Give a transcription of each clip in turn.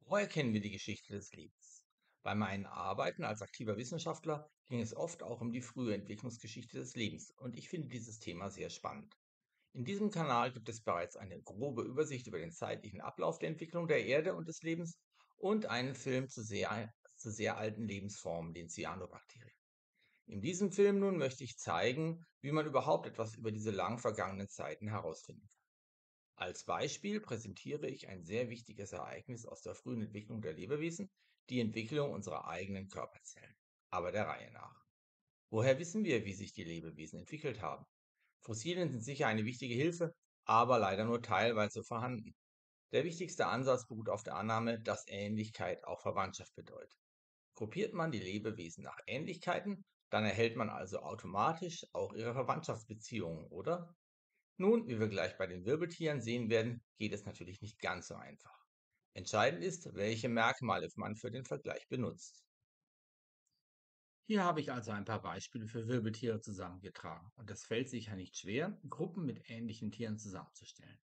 Woher kennen wir die Geschichte des Lebens? Bei meinen Arbeiten als aktiver Wissenschaftler ging es oft auch um die frühe Entwicklungsgeschichte des Lebens und ich finde dieses Thema sehr spannend. In diesem Kanal gibt es bereits eine grobe Übersicht über den zeitlichen Ablauf der Entwicklung der Erde und des Lebens und einen Film zu sehr alten Lebensformen, den Cyanobakterien. In diesem Film nun möchte ich zeigen, wie man überhaupt etwas über diese lang vergangenen Zeiten herausfinden kann. Als Beispiel präsentiere ich ein sehr wichtiges Ereignis aus der frühen Entwicklung der Lebewesen, die Entwicklung unserer eigenen Körperzellen. Aber der Reihe nach. Woher wissen wir, wie sich die Lebewesen entwickelt haben? Fossilien sind sicher eine wichtige Hilfe, aber leider nur teilweise vorhanden. Der wichtigste Ansatz beruht auf der Annahme, dass Ähnlichkeit auch Verwandtschaft bedeutet. Gruppiert man die Lebewesen nach Ähnlichkeiten, dann erhält man also automatisch auch ihre Verwandtschaftsbeziehungen, oder? Nun, wie wir gleich bei den Wirbeltieren sehen werden, geht es natürlich nicht ganz so einfach. Entscheidend ist, welche Merkmale man für den Vergleich benutzt. Hier habe ich also ein paar Beispiele für Wirbeltiere zusammengetragen und es fällt sicher nicht schwer, Gruppen mit ähnlichen Tieren zusammenzustellen.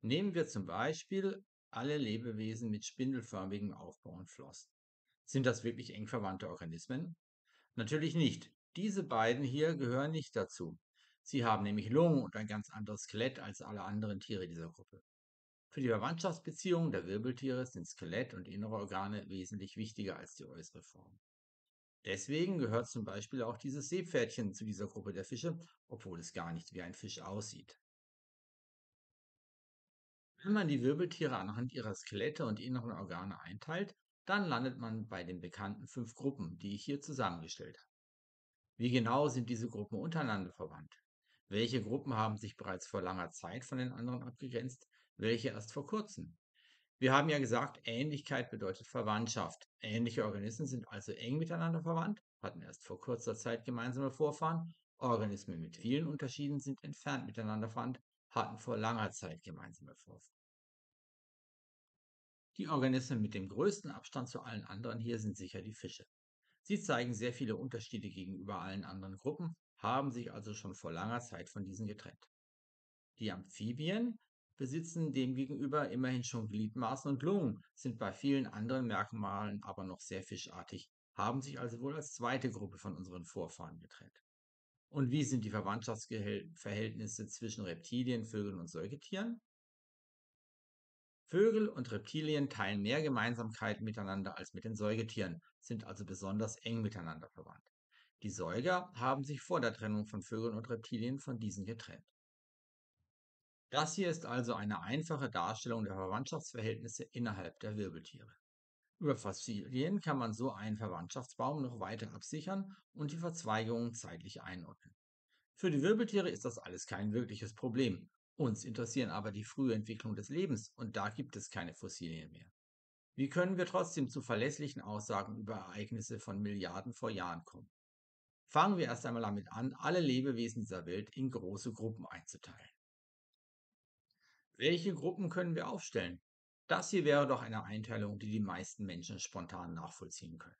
Nehmen wir zum Beispiel alle Lebewesen mit spindelförmigem Aufbau und Flossen. Sind das wirklich eng verwandte Organismen? Natürlich nicht. Diese beiden hier gehören nicht dazu. Sie haben nämlich Lungen und ein ganz anderes Skelett als alle anderen Tiere dieser Gruppe. Für die Verwandtschaftsbeziehungen der Wirbeltiere sind Skelett und innere Organe wesentlich wichtiger als die äußere Form. Deswegen gehört zum Beispiel auch dieses Seepferdchen zu dieser Gruppe der Fische, obwohl es gar nicht wie ein Fisch aussieht. Wenn man die Wirbeltiere anhand ihrer Skelette und inneren Organe einteilt, dann landet man bei den bekannten 5 Gruppen, die ich hier zusammengestellt habe. Wie genau sind diese Gruppen untereinander verwandt? Welche Gruppen haben sich bereits vor langer Zeit von den anderen abgegrenzt, welche erst vor kurzem? Wir haben ja gesagt, Ähnlichkeit bedeutet Verwandtschaft. Ähnliche Organismen sind also eng miteinander verwandt, hatten erst vor kurzer Zeit gemeinsame Vorfahren. Organismen mit vielen Unterschieden sind entfernt miteinander verwandt, hatten vor langer Zeit gemeinsame Vorfahren. Die Organismen mit dem größten Abstand zu allen anderen hier sind sicher die Fische. Sie zeigen sehr viele Unterschiede gegenüber allen anderen Gruppen, haben sich also schon vor langer Zeit von diesen getrennt. Die Amphibien besitzen demgegenüber immerhin schon Gliedmaßen und Lungen, sind bei vielen anderen Merkmalen aber noch sehr fischartig, haben sich also wohl als zweite Gruppe von unseren Vorfahren getrennt. Und wie sind die Verwandtschaftsverhältnisse zwischen Reptilien, Vögeln und Säugetieren? Vögel und Reptilien teilen mehr Gemeinsamkeiten miteinander als mit den Säugetieren, sind also besonders eng miteinander verwandt. Die Säuger haben sich vor der Trennung von Vögeln und Reptilien von diesen getrennt. Das hier ist also eine einfache Darstellung der Verwandtschaftsverhältnisse innerhalb der Wirbeltiere. Über Fossilien kann man so einen Verwandtschaftsbaum noch weiter absichern und die Verzweigungen zeitlich einordnen. Für die Wirbeltiere ist das alles kein wirkliches Problem. Uns interessieren aber die frühe Entwicklung des Lebens und da gibt es keine Fossilien mehr. Wie können wir trotzdem zu verlässlichen Aussagen über Ereignisse von Milliarden vor Jahren kommen? Fangen wir erst einmal damit an, alle Lebewesen dieser Welt in große Gruppen einzuteilen. Welche Gruppen können wir aufstellen? Das hier wäre doch eine Einteilung, die die meisten Menschen spontan nachvollziehen können.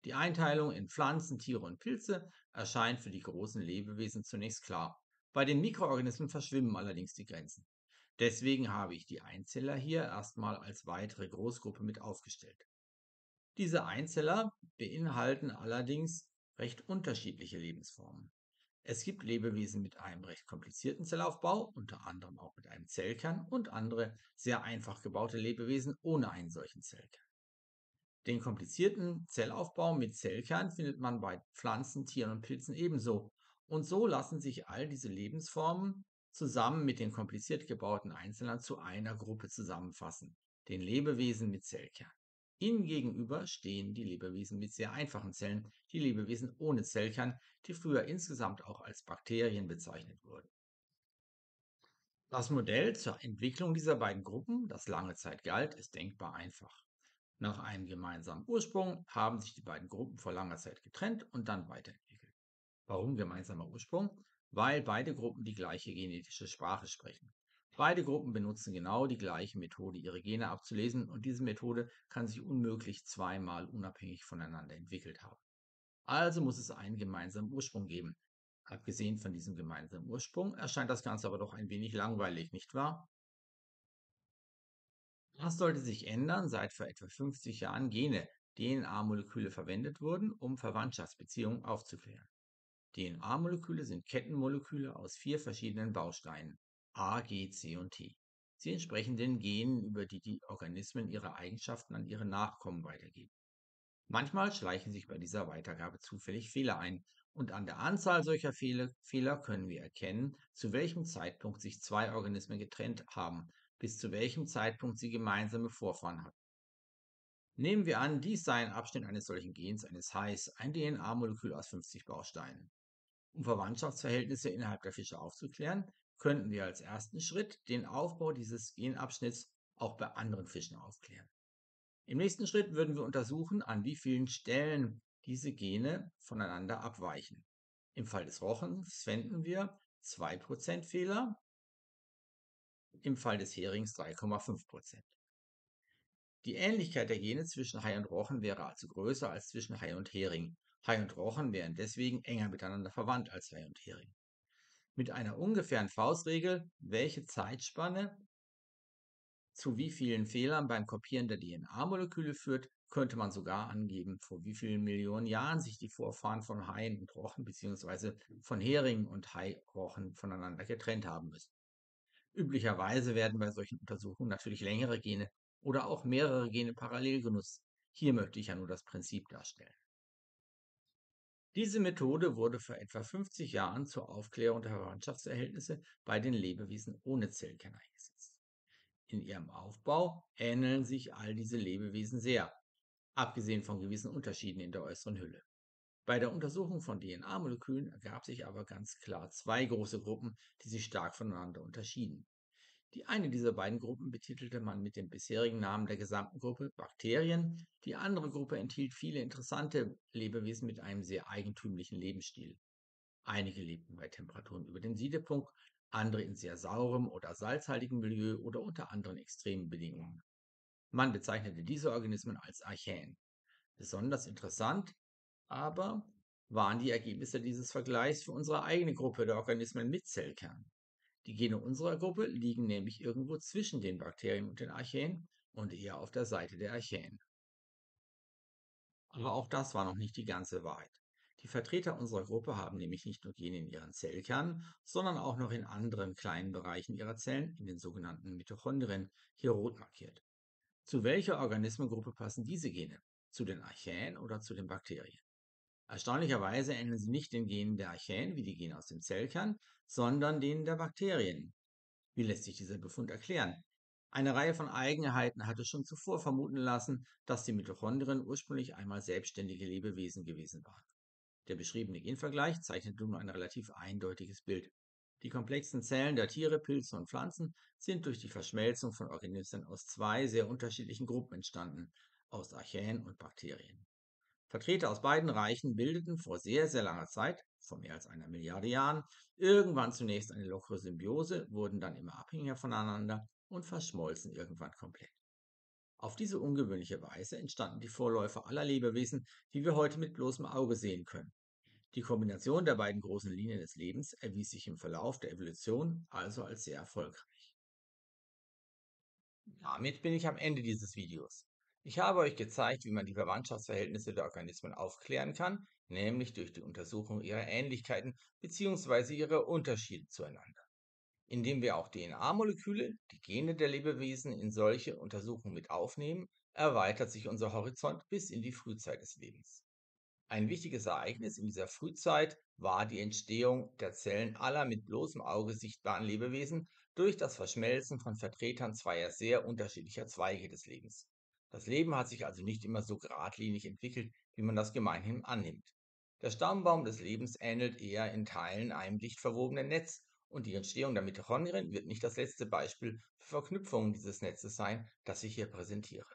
Die Einteilung in Pflanzen, Tiere und Pilze erscheint für die großen Lebewesen zunächst klar. Bei den Mikroorganismen verschwimmen allerdings die Grenzen. Deswegen habe ich die Einzeller hier erstmal als weitere Großgruppe mit aufgestellt. Diese Einzeller beinhalten allerdings recht unterschiedliche Lebensformen. Es gibt Lebewesen mit einem recht komplizierten Zellaufbau, unter anderem auch mit einem Zellkern, und andere sehr einfach gebaute Lebewesen ohne einen solchen Zellkern. Den komplizierten Zellaufbau mit Zellkern findet man bei Pflanzen, Tieren und Pilzen ebenso. Und so lassen sich all diese Lebensformen zusammen mit den kompliziert gebauten Einzellern zu einer Gruppe zusammenfassen, den Lebewesen mit Zellkern. Ihnen gegenüber stehen die Lebewesen mit sehr einfachen Zellen, die Lebewesen ohne Zellkern, die früher insgesamt auch als Bakterien bezeichnet wurden. Das Modell zur Entwicklung dieser beiden Gruppen, das lange Zeit galt, ist denkbar einfach. Nach einem gemeinsamen Ursprung haben sich die beiden Gruppen vor langer Zeit getrennt und dann weiterentwickelt. Warum gemeinsamer Ursprung? Weil beide Gruppen die gleiche genetische Sprache sprechen. Beide Gruppen benutzen genau die gleiche Methode, ihre Gene abzulesen, und diese Methode kann sich unmöglich zweimal unabhängig voneinander entwickelt haben. Also muss es einen gemeinsamen Ursprung geben. Abgesehen von diesem gemeinsamen Ursprung erscheint das Ganze aber doch ein wenig langweilig, nicht wahr? Das sollte sich ändern, seit vor etwa 50 Jahren Gene, DNA-Moleküle verwendet wurden, um Verwandtschaftsbeziehungen aufzuklären. DNA-Moleküle sind Kettenmoleküle aus 4 verschiedenen Bausteinen: A, G, C und T. Sie entsprechen den Genen, über die die Organismen ihre Eigenschaften an ihre Nachkommen weitergeben. Manchmal schleichen sich bei dieser Weitergabe zufällig Fehler ein, und an der Anzahl solcher Fehler können wir erkennen, zu welchem Zeitpunkt sich zwei Organismen getrennt haben, bis zu welchem Zeitpunkt sie gemeinsame Vorfahren hatten. Nehmen wir an, dies sei ein Abschnitt eines solchen Gens, eines Hais, ein DNA-Molekül aus 50 Bausteinen. Um Verwandtschaftsverhältnisse innerhalb der Fische aufzuklären, könnten wir als ersten Schritt den Aufbau dieses Genabschnitts auch bei anderen Fischen aufklären. Im nächsten Schritt würden wir untersuchen, an wie vielen Stellen diese Gene voneinander abweichen. Im Fall des Rochens fänden wir 2% Fehler, im Fall des Herings 3,5%. Die Ähnlichkeit der Gene zwischen Hai und Rochen wäre also größer als zwischen Hai und Hering. Hai und Rochen wären deswegen enger miteinander verwandt als Hai und Hering. Mit einer ungefähren Faustregel, welche Zeitspanne zu wie vielen Fehlern beim Kopieren der DNA-Moleküle führt, könnte man sogar angeben, vor wie vielen Millionen Jahren sich die Vorfahren von Haien und Rochen bzw. von Heringen und Hairochen voneinander getrennt haben müssen. Üblicherweise werden bei solchen Untersuchungen natürlich längere Gene oder auch mehrere Gene parallel genutzt. Hier möchte ich ja nur das Prinzip darstellen. Diese Methode wurde vor etwa 50 Jahren zur Aufklärung der Verwandtschaftsverhältnisse bei den Lebewesen ohne Zellkern eingesetzt. In ihrem Aufbau ähneln sich all diese Lebewesen sehr, abgesehen von gewissen Unterschieden in der äußeren Hülle. Bei der Untersuchung von DNA-Molekülen ergab sich aber ganz klar zwei große Gruppen, die sich stark voneinander unterschieden. Die eine dieser beiden Gruppen betitelte man mit dem bisherigen Namen der gesamten Gruppe Bakterien, die andere Gruppe enthielt viele interessante Lebewesen mit einem sehr eigentümlichen Lebensstil. Einige lebten bei Temperaturen über dem Siedepunkt, andere in sehr saurem oder salzhaltigem Milieu oder unter anderen extremen Bedingungen. Man bezeichnete diese Organismen als Archäen. Besonders interessant aber waren die Ergebnisse dieses Vergleichs für unsere eigene Gruppe der Organismen mit Zellkern. Die Gene unserer Gruppe liegen nämlich irgendwo zwischen den Bakterien und den Archäen und eher auf der Seite der Archäen. Aber auch das war noch nicht die ganze Wahrheit. Die Vertreter unserer Gruppe haben nämlich nicht nur Gene in ihren Zellkernen, sondern auch noch in anderen kleinen Bereichen ihrer Zellen, in den sogenannten Mitochondrien, hier rot markiert. Zu welcher Organismengruppe passen diese Gene? Zu den Archäen oder zu den Bakterien? Erstaunlicherweise ähneln sie nicht den Genen der Archäen, wie die Gene aus dem Zellkern, sondern denen der Bakterien. Wie lässt sich dieser Befund erklären? Eine Reihe von Eigenheiten hatte schon zuvor vermuten lassen, dass die Mitochondrien ursprünglich einmal selbstständige Lebewesen gewesen waren. Der beschriebene Genvergleich zeichnet nun ein relativ eindeutiges Bild. Die komplexen Zellen der Tiere, Pilze und Pflanzen sind durch die Verschmelzung von Organismen aus zwei sehr unterschiedlichen Gruppen entstanden, aus Archäen und Bakterien. Vertreter aus beiden Reichen bildeten vor sehr, sehr langer Zeit, vor mehr als einer Milliarde Jahren, irgendwann zunächst eine lockere Symbiose, wurden dann immer abhängiger voneinander und verschmolzen irgendwann komplett. Auf diese ungewöhnliche Weise entstanden die Vorläufer aller Lebewesen, die wir heute mit bloßem Auge sehen können. Die Kombination der beiden großen Linien des Lebens erwies sich im Verlauf der Evolution also als sehr erfolgreich. Damit bin ich am Ende dieses Videos. Ich habe euch gezeigt, wie man die Verwandtschaftsverhältnisse der Organismen aufklären kann, nämlich durch die Untersuchung ihrer Ähnlichkeiten bzw. ihrer Unterschiede zueinander. Indem wir auch DNA-Moleküle, die Gene der Lebewesen, in solche Untersuchungen mit aufnehmen, erweitert sich unser Horizont bis in die Frühzeit des Lebens. Ein wichtiges Ereignis in dieser Frühzeit war die Entstehung der Zellen aller mit bloßem Auge sichtbaren Lebewesen durch das Verschmelzen von Vertretern zweier sehr unterschiedlicher Zweige des Lebens. Das Leben hat sich also nicht immer so geradlinig entwickelt, wie man das gemeinhin annimmt. Der Stammbaum des Lebens ähnelt eher in Teilen einem dicht verwobenen Netz, und die Entstehung der Mitochondrien wird nicht das letzte Beispiel für Verknüpfungen dieses Netzes sein, das ich hier präsentiere.